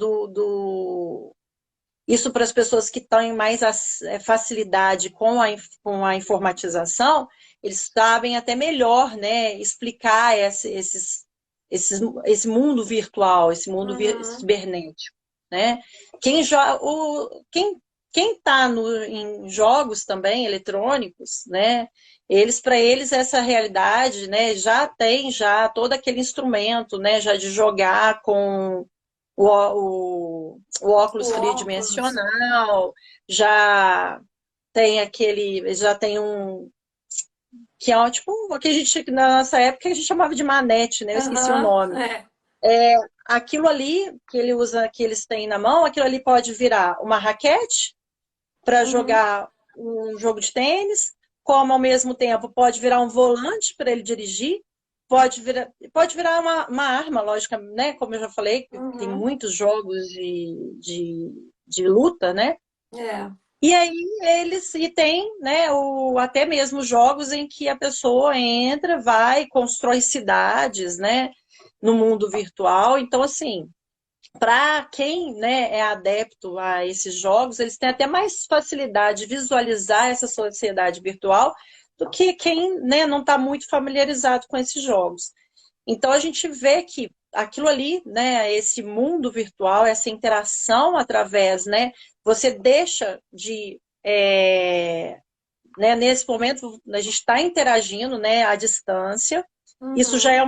isso para as pessoas que têm mais facilidade com a informatização, eles sabem até melhor, né, explicar esse mundo virtual, esse mundo Uhum. cibernético, né? Quem está em jogos também eletrônicos, né? Para eles essa realidade, né? Já tem já todo aquele instrumento, né? Já de jogar com o O óculos óculos. tridimensional, já tem que é tipo o que a gente na nossa época a gente chamava de manete, né? Eu esqueci o Aham, nome. é. Aquilo ali que ele usa, que eles têm na mão, aquilo ali pode virar uma raquete para Uhum. jogar um jogo de tênis, como ao mesmo tempo pode virar um volante para ele dirigir, pode virar uma arma, lógica, né? Como eu já falei, tem Uhum. muitos jogos de luta, né? É. E aí e tem, né, até mesmo jogos em que a pessoa entra, vai, constrói cidades, né, no mundo virtual. Então, assim, para quem, né, é adepto a esses jogos, eles têm até mais facilidade de visualizar essa sociedade virtual do que quem, né, não está muito familiarizado com esses jogos. Então a gente vê que aquilo ali, né, esse mundo virtual, essa interação através, né, você deixa de, né, nesse momento a gente está interagindo, né, à distância. Uhum. Isso é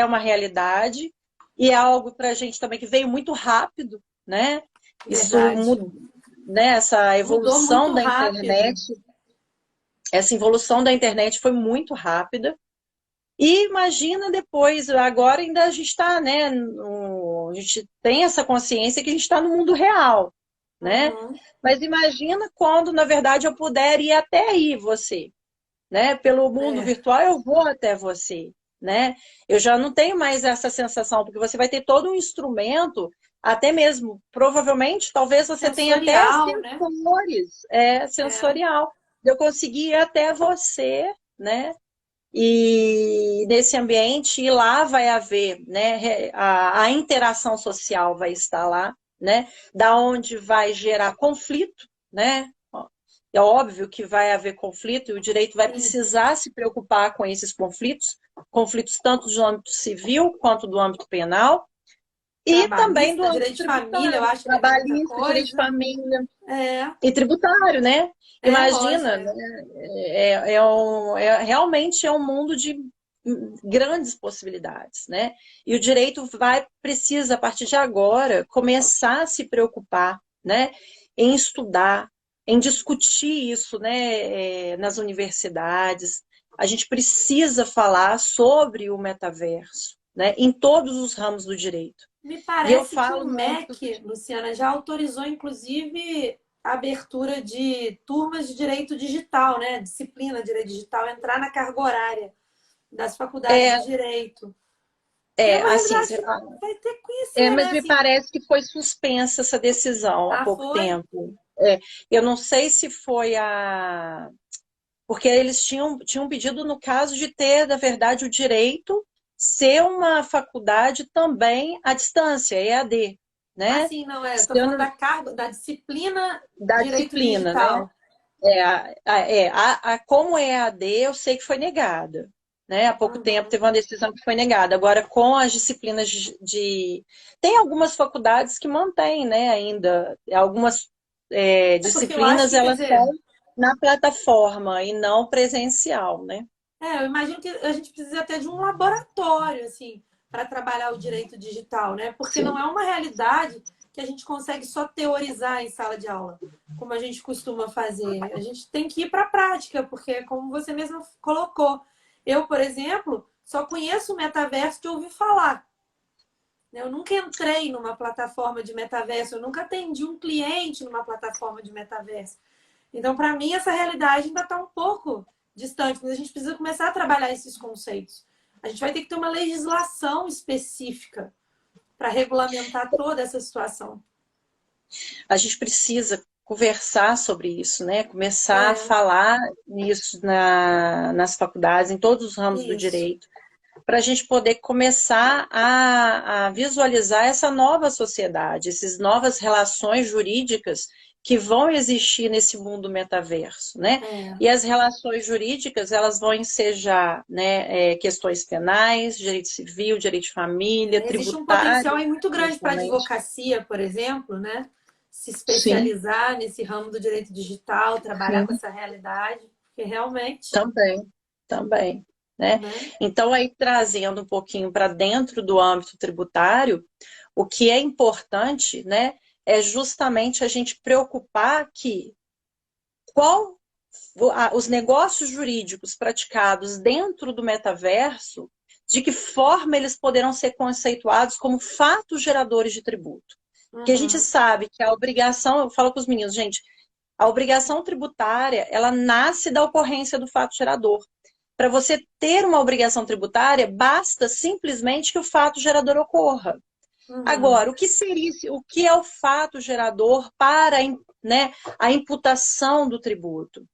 uma realidade e é algo para a gente também que veio muito rápido, né? Isso, Verdade. né, Mudou muito rápido. essa evolução da internet foi muito rápida. E imagina depois, agora ainda a gente está, né? A gente tem essa consciência que a gente está no mundo real, né? Uhum. Mas imagina quando, na verdade, eu puder ir até aí você, né? Pelo mundo É. virtual eu vou até você, né? Eu já não tenho mais essa sensação, porque você vai ter todo um instrumento, até mesmo, provavelmente, talvez você tenha até Sensorial, né? sensores, É. sensorial. Eu conseguir ir até você, né? E nesse ambiente, e lá vai haver, né, a interação social vai estar lá, né, da onde vai gerar conflito, né, é óbvio que vai haver conflito e o direito vai Sim. precisar se preocupar com esses conflitos, conflitos tanto do âmbito civil quanto do âmbito penal e também do Trabalhista, âmbito direito de família, eu tributário, acho que vai vir muita trabalhista, direito de coisa. família, É, e tributário, né? lógico. Imagina, né? É. Realmente é um mundo de grandes possibilidades, né? E o direito precisa, a partir de agora, começar a se preocupar, né? Em estudar, em discutir isso, né? Nas universidades. A gente precisa falar sobre o metaverso, né, em todos os ramos do direito. Me E eu parece que o falo muito... MEC, Luciana, já autorizou, inclusive, a abertura de turmas de direito digital, né? Disciplina de direito digital, entrar na carga horária das faculdades de direito. Que é uma assim, realidade que vai ter que conhecer, mas né? me Assim, parece que foi suspensa essa decisão há pouco foi. tempo. Eu não sei se foi a... Porque eles tinham pedido, no caso, de ter, na verdade, o direito ser uma faculdade também à distância, EAD, né? Assim, não é. Eu estou falando Sendo da carga, da disciplina da direito disciplina, né? digital. Como EAD, eu sei que foi negada. Né? Há pouco tempo Uhum. teve uma decisão que foi negada. Agora, com as disciplinas Tem algumas faculdades que mantêm, né, ainda. Algumas É porque eu acho disciplinas, que, quer elas são dizer, na plataforma e não presencial, né? eu imagino que a gente precisa até de um laboratório, assim, para trabalhar o direito digital, né? Porque não Sim, é uma realidade que a gente consegue só teorizar em sala de aula, como a gente costuma fazer. A gente tem que ir para a prática, porque, como você mesmo colocou, eu, por exemplo, só conheço o metaverso de ouvir falar. Eu nunca entrei numa plataforma de metaverso, eu nunca atendi um cliente numa plataforma de metaverso. Então, para mim, essa realidade ainda está um pouco distante, mas a gente precisa começar a trabalhar esses conceitos. A gente vai ter que ter uma legislação específica para regulamentar toda essa situação. a gente precisa conversar sobre isso, né? Começar a É, falar nisso nas faculdades, em todos os ramos do isso. direito, para a gente poder começar a visualizar essa nova sociedade, essas novas relações jurídicas que vão existir nesse mundo metaverso, né? É. E as relações jurídicas, elas vão ensejar, né, questões penais, direito civil, direito de família, Existe um potencial tributário, aí muito grande para a principalmente. advocacia, por exemplo, né? Se Sim, especializar nesse ramo do direito digital, trabalhar com sim, essa realidade, porque realmente, também, também, né? né? Então, aí trazendo um pouquinho para dentro do âmbito tributário, o que é importante, né, é justamente a gente preocupar que qual os negócios jurídicos praticados dentro do metaverso, de que forma eles poderão ser conceituados como fatos geradores de tributo. Porque a gente Uhum. sabe que a obrigação, eu falo com os meninos, gente, a obrigação tributária, ela nasce da ocorrência do fato gerador. Para você ter uma obrigação tributária, basta simplesmente que o fato gerador ocorra. Uhum. Agora, o que é o fato gerador para, né, a imputação do tributo?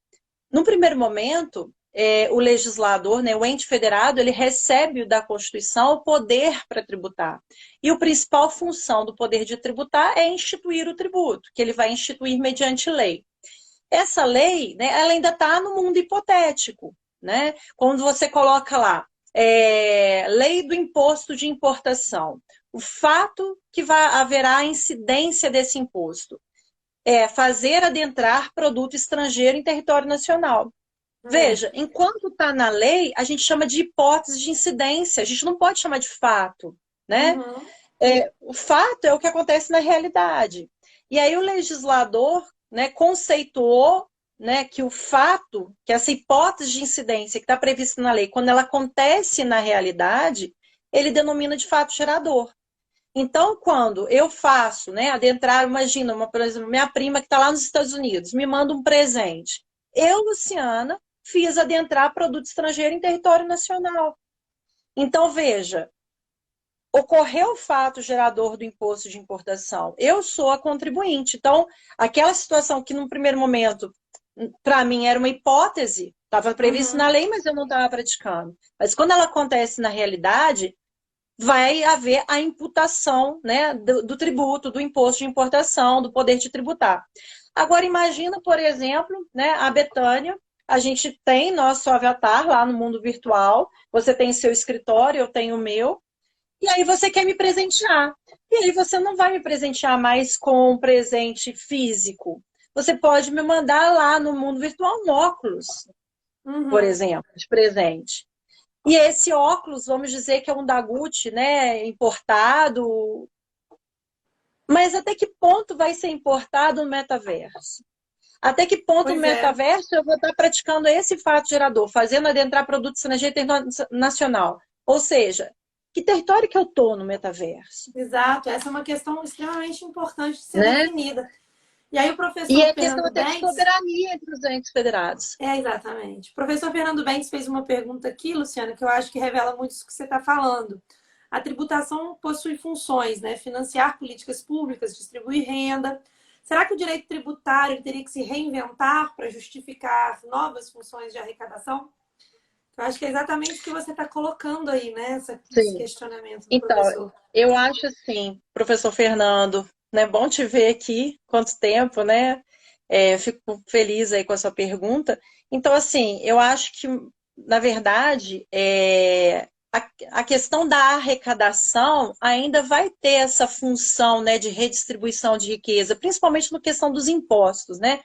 No primeiro momento, o legislador, né, o ente federado, ele recebe da Constituição o poder para tributar. E a principal função do poder de tributar é instituir o tributo, que ele vai instituir mediante lei. Essa lei, né, ela ainda está no mundo hipotético, né? Quando você coloca lá, lei do imposto de importação, o fato que haverá incidência desse imposto é fazer adentrar produto estrangeiro em território nacional. É. Veja, enquanto está na lei, a gente chama de hipótese de incidência, a gente não pode chamar de fato, né? Uhum. O fato é o que acontece na realidade. E aí o legislador, né, conceituou, né, que o fato, que essa hipótese de incidência que está prevista na lei, quando ela acontece na realidade, ele denomina de fato gerador. Então, quando eu faço, né, adentrar, imagina, por exemplo, minha prima que está lá nos Estados Unidos, me manda um presente. Eu, Luciana, fiz adentrar produto estrangeiro em território nacional. Então, veja, ocorreu o fato gerador do imposto de importação. Eu sou a contribuinte. Então, aquela situação que, num primeiro momento, para mim era uma hipótese, estava previsto na Uhum. lei, mas eu não estava praticando. Mas quando ela acontece na realidade, vai haver a imputação, né, do tributo, do imposto de importação, do poder de tributar. Agora, imagina, por exemplo, né, a Betânia, a gente tem nosso avatar lá no mundo virtual, você tem seu escritório, eu tenho o meu, e aí você quer me presentear. E aí você não vai me presentear mais com um presente físico. Você pode me mandar lá no mundo virtual um óculos, por Uhum. exemplo, de presente. E esse óculos, vamos dizer que é um da Gucci, né, importado. Mas até que ponto vai ser importado no metaverso? Até que ponto no Pois é. metaverso eu vou estar praticando esse fato gerador, fazendo adentrar produto estrangeiro internacional? Ou seja, que território que eu estou no metaverso? Exato, essa é uma questão extremamente importante de ser Né? definida. E aí o E professor é questão Fernando até de Banks... soberania entre os entes federados. Exatamente. O professor Fernando Banks fez uma pergunta aqui, Luciana, que eu acho que revela muito isso que você está falando. A tributação possui funções, né? Financiar políticas públicas, distribuir renda. Será que o direito tributário teria que se reinventar para justificar novas funções de arrecadação? Eu acho que é exatamente o que você está colocando aí, né? Esse Sim. questionamento do Então, professor. eu acho assim, professor Fernando, né? Bom te ver aqui, quanto tempo, né? Fico feliz aí com a sua pergunta. Então, assim, eu acho que, na verdade, a questão da arrecadação ainda vai ter essa função, né, de redistribuição de riqueza, principalmente na questão dos impostos, né?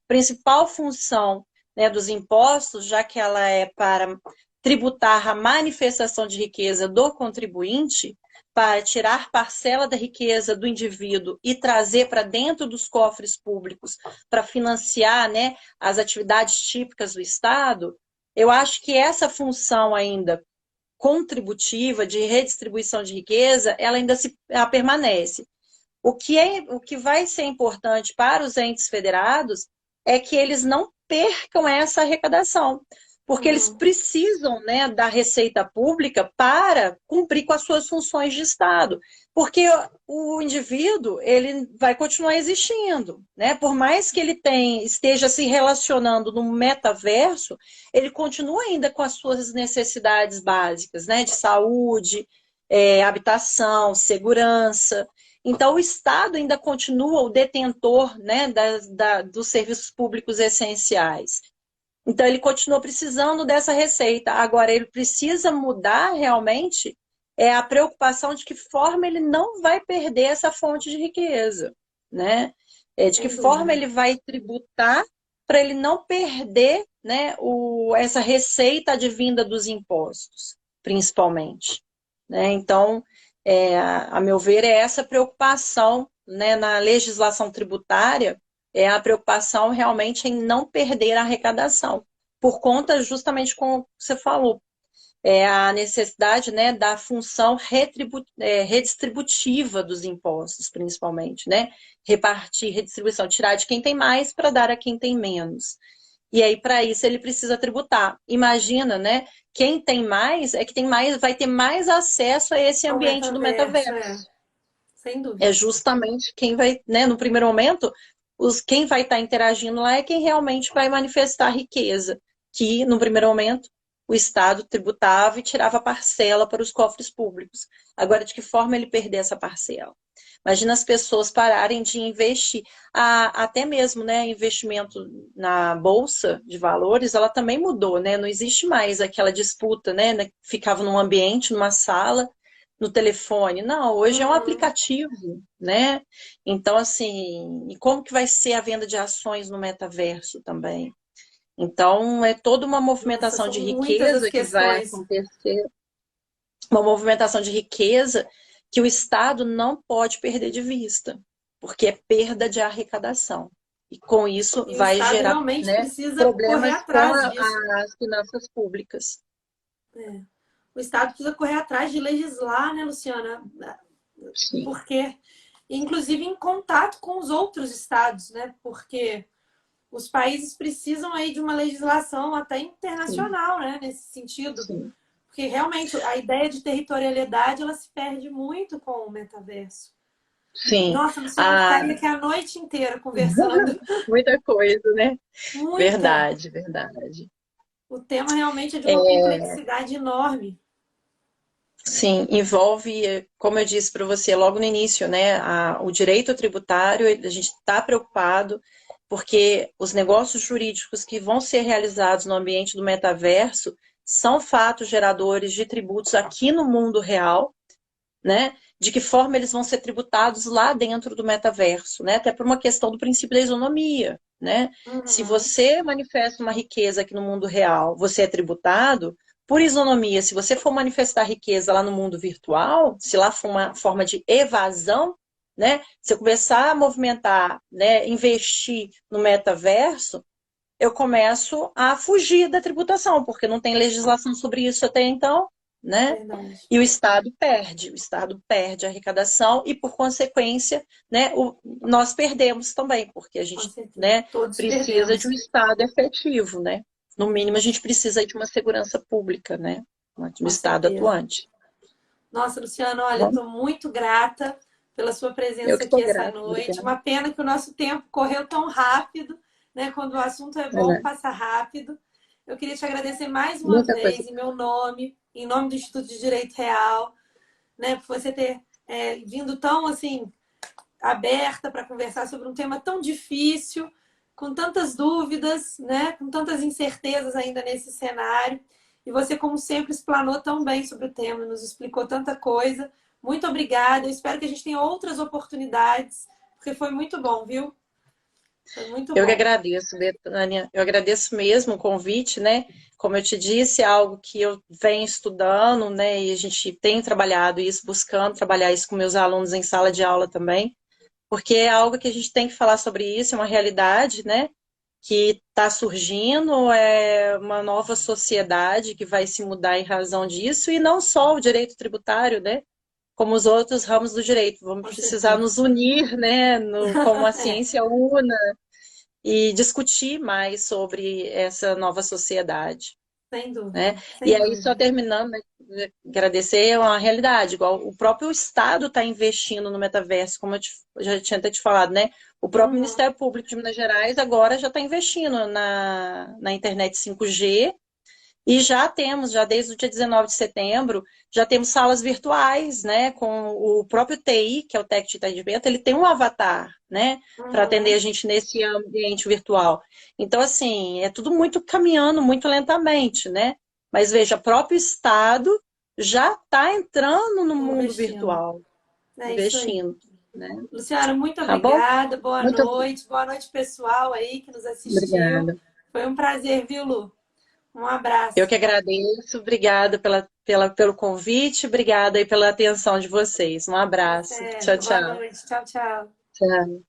Principal função, né, dos impostos, já que ela é para tributar a manifestação de riqueza do contribuinte, para tirar parcela da riqueza do indivíduo e trazer para dentro dos cofres públicos para financiar, né, as atividades típicas do Estado, eu acho que essa função ainda contributiva de redistribuição de riqueza, ela permanece. O que vai ser importante para os entes federados é que eles não percam essa arrecadação, porque eles precisam, né, da receita pública para cumprir com as suas funções de Estado, porque o indivíduo ele vai continuar existindo, né? Por mais que esteja se relacionando no metaverso, ele continua ainda com as suas necessidades básicas, né, de saúde, habitação, segurança. Então, o Estado ainda continua o detentor, né, dos serviços públicos essenciais. Então, ele continua precisando dessa receita. Agora, ele precisa mudar realmente a preocupação de que forma ele não vai perder essa fonte de riqueza, né? De que Sem forma dúvida. ele vai tributar para ele não perder, né, essa receita advinda dos impostos, principalmente. Né? Então, a meu ver, é essa preocupação, né, na legislação tributária, é a preocupação realmente em não perder a arrecadação, por conta justamente como você falou, a necessidade, né, da função redistributiva dos impostos, principalmente, né? Repartir, redistribuição, tirar de quem tem mais para dar a quem tem menos. E aí, para isso, ele precisa tributar. Imagina, né? Quem tem mais é que tem mais, vai ter mais acesso a esse O ambiente do metaverso, metaverso. sem dúvida. É justamente quem vai, né, no primeiro momento, quem vai estar interagindo lá é quem realmente vai manifestar riqueza, que no primeiro momento o Estado tributava e tirava parcela para os cofres públicos. Agora, de que forma ele perder essa parcela? Imagina as pessoas pararem de investir. Até mesmo, né, investimento na bolsa de valores, ela também mudou, né? Não existe mais aquela disputa, né? Ficava num ambiente, numa sala, no telefone. Não, hoje é um aplicativo, né? Então, assim, e como que vai ser a venda de ações no metaverso também? Então, é toda uma Nossa, movimentação são de muitas as riqueza que vai questões. acontecer, uma movimentação de riqueza que o Estado não pode perder de vista, porque é perda de arrecadação. E com isso E o vai Estado gerar, realmente né, precisa correr problemas com atrás disso. as finanças públicas. O Estado precisa correr atrás de legislar, né, Luciana? Sim, Porque, inclusive, em contato com os outros estados, né? Porque os países precisam aí de uma legislação até sim, internacional, né, nesse sentido. sim. Porque realmente a ideia de territorialidade ela se perde muito com o metaverso. Sim. Nossa, Luciana, eu Ah, ficaria aqui a noite inteira conversando. muita coisa, né? Muita. Verdade, verdade. O tema realmente é de uma É, complexidade enorme. sim, envolve, como eu disse para você logo no início, né? O direito tributário, a gente está preocupado porque os negócios jurídicos que vão ser realizados no ambiente do metaverso são fatos geradores de tributos aqui no mundo real, né? De que forma eles vão ser tributados lá dentro do metaverso, né? Até por uma questão do princípio da isonomia, né? Se você manifesta uma riqueza aqui no mundo real, você é tributado por isonomia. Se você for manifestar riqueza lá no mundo virtual, se lá for uma forma de evasão, né? Se eu começar a movimentar, né, investir no metaverso, eu começo a fugir da tributação, porque não tem legislação sobre isso até então. né? Verdade. E o Estado perde a arrecadação e, por consequência, né, nós perdemos também, porque a Com gente, certeza. né, Todos precisa de perdemos. um Estado efetivo, né? No mínimo, a Verdade. gente precisa de uma segurança pública, né? De um Com Estado certeza. atuante. Nossa, Luciano, olha, Bom, estou muito grata pela sua eu presença que aqui estou essa grata, noite. obrigada. Uma pena que o nosso tempo correu tão rápido, né? Quando o assunto é É, bom, né? passa rápido. Eu queria te agradecer mais uma Muita coisa. vez, em meu nome, em nome do Instituto de Direito Real, né? Por você ter vindo tão, assim, aberta para conversar sobre um tema tão difícil, com tantas dúvidas, né? Com tantas incertezas ainda nesse cenário. E você, como sempre, explanou tão bem sobre o tema, nos explicou tanta coisa. Muito obrigada. Eu espero que a gente tenha outras oportunidades, porque foi muito bom, viu? Foi muito Eu que bom. agradeço, Betânia. Eu agradeço mesmo o convite, né? Como eu te disse, é algo que eu venho estudando, né? E a gente tem trabalhado isso, buscando trabalhar isso com meus alunos em sala de aula também, porque é algo que a gente tem que falar sobre isso, é uma realidade, né? Que está surgindo, é uma nova sociedade que vai se mudar em razão disso, e não só o direito tributário, né? Como os outros ramos do direito. Vamos Com precisar certeza. nos unir, né? Como a É, ciência una e discutir mais sobre essa nova sociedade, sem né? dúvida, E sem aí, só dúvida. terminando, né, agradecer é uma realidade, igual o próprio Estado está investindo no metaverso, como eu já tinha até te falado, né? O próprio Uhum. Ministério Público de Minas Gerais agora já está investindo na internet 5G. E já temos, já desde o dia 19 de setembro, já temos salas virtuais, né, com o próprio TI, que é o técnico de atendimento, ele tem um avatar, né, para atender a Uhum. gente nesse ambiente virtual. Então, assim, é tudo muito caminhando, muito lentamente, né? Mas veja, o próprio Estado já está entrando no mundo Investindo. virtual, É isso aí. investindo, né? Luciana, muito Tá bom? obrigada. Boa Muito noite. Boa noite, pessoal aí que nos assistiu. obrigada. Foi um prazer, viu, Lu? Um Eu abraço. que agradeço, obrigada pelo convite, obrigada aí pela atenção de vocês. Um Tá abraço. Tchau, certo. Boa tchau. noite. Tchau, tchau. Tchau.